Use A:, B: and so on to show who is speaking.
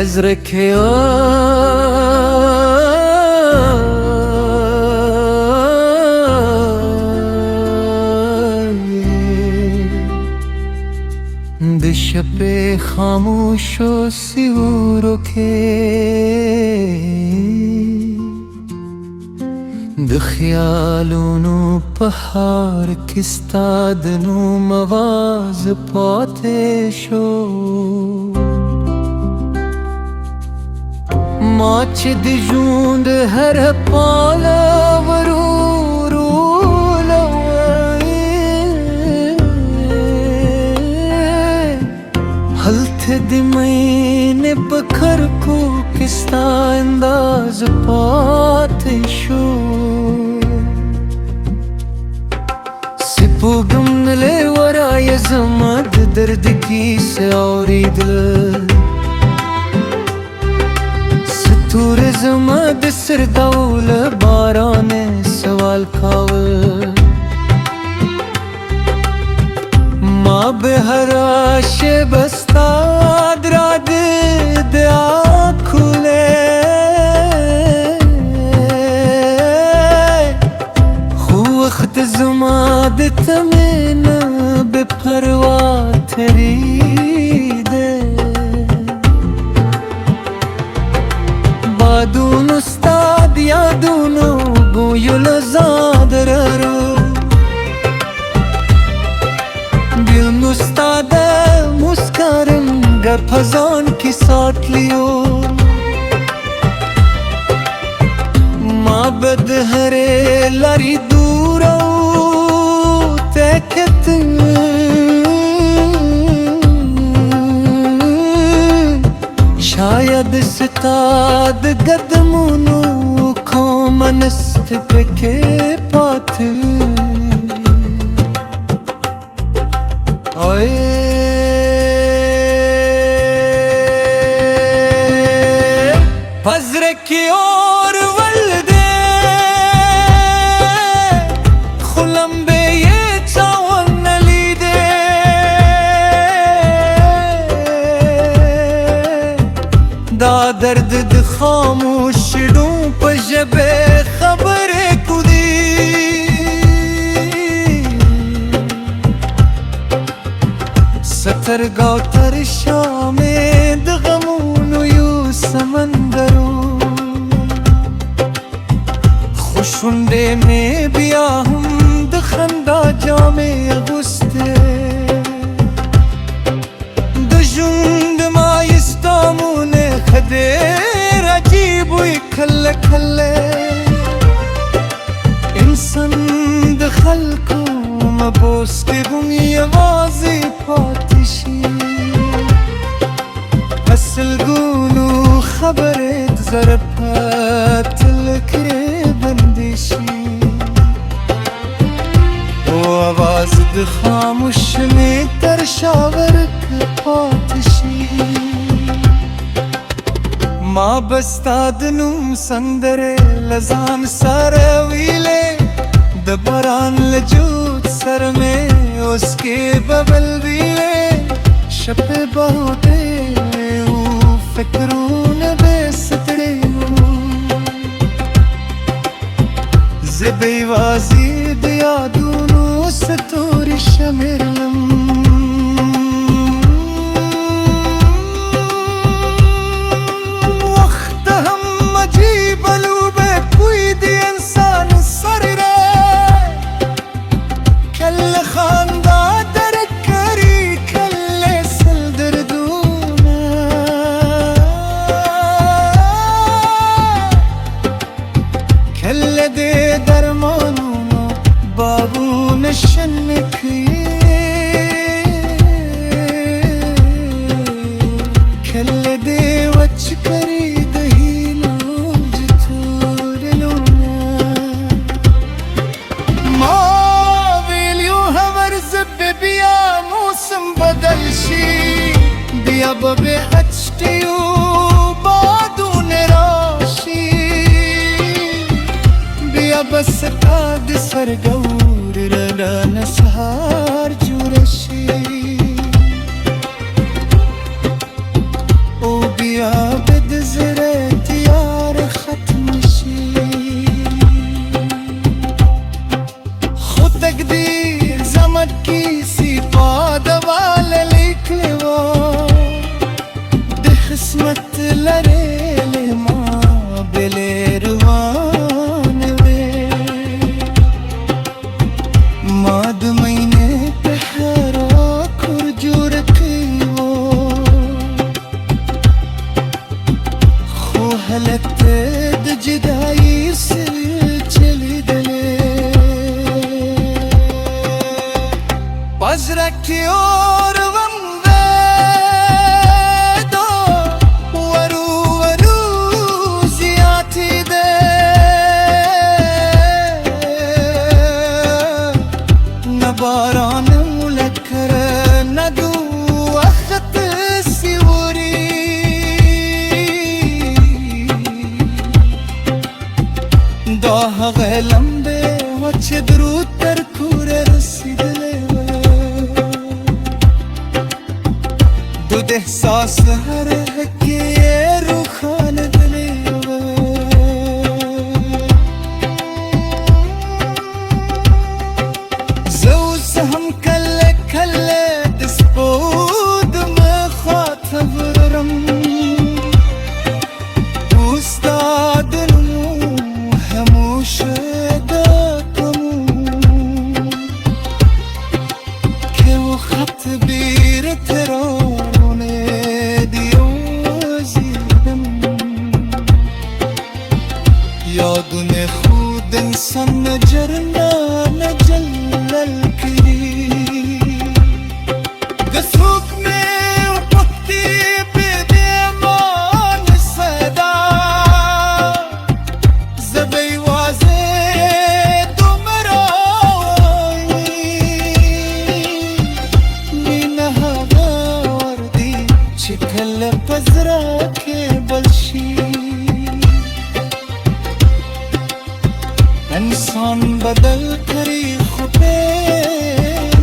A: Ezreke दिशपे खामोशो सिउरो के दख्यालूनु पहाड़ किस्तादनु मवाज पाते शो माच दिजूंद हर पालवरू हल्थे दिमैने बखर को किस्ता अंदाज पाते शो सिपो गमले वरा ये जमात दर्द की से और दिल सतूर जमात सर दौल बाराने सवाल खावल माँ बेहराश बस्ता द्राद दया खुले वक्त जुमाद तमें न बेपरवा तेरी दे बादून उस्ताद यादूनो बोयुल ज़ादररो उस्ताद मुस्कान गफजान की साथ लियो माबद हरे लरी दूरो तकत शायद सिताद गदमुनु खो मनस्त पे पाथ फजर की ओर वल्दे खुलम्बे ये चावन नली दे दा दर्द खामोश डूं पजबे खबर कुदी सतर गौतर शामे दगमूनु यू समंदरू खुशुंडे में बिया हम दखंदा जामे अगुस्ते दजुंड माइस्तामुने खदे रजीबु खल्ले खल्ले इंसान दखल को मबोस्ते बुनी आवाज़ी पातिशी असल गुनु खबरेत ज़रफ़त लकरे बंदिशी ओ आवाज़ द खामोश में तरशावर पातिशी माँ बस्तादनु संदरे लजान सरवीले दबरान लजूत सर में उसके बबल दिले शपे बहुते फिक्रून बेसतड़े ज़िबे वाज़ी दिया दूनो सतूरी शमिरलम वक्त हम मजीब अलूबे कोई दी इंसान सर रे कल खानदा दर करी कल सल दर्दूना कल दे दरमानू बाबू नशन कल दे वच करी दहीनो जथोर लूना बिया मौसम बदलशी बिया बबे हचटियो बादून राशी बिया बस काद सरगौर रन सहार जुरशी ओ बिया عینه به هرا کرجور قیو خو هلت د جدایی سر چلی دلی بزرکی اور باران ملکر ندو وقت سیوری داه غلم به وچه درود تر کور رسیدله دود احساس هر حکی رو خان دله هم کله کله دسپود مخاطب رم دوستادنمو هموشه داتمو که و خط بیر ترانه دیوزیدم یادون خود انسان نجرنا نجلل قصوك مي وطقتي بديمان الصدا زبي وزيد ومراوي من هذا وردي شكل بزرك بلشي انسان بدل تاريخ به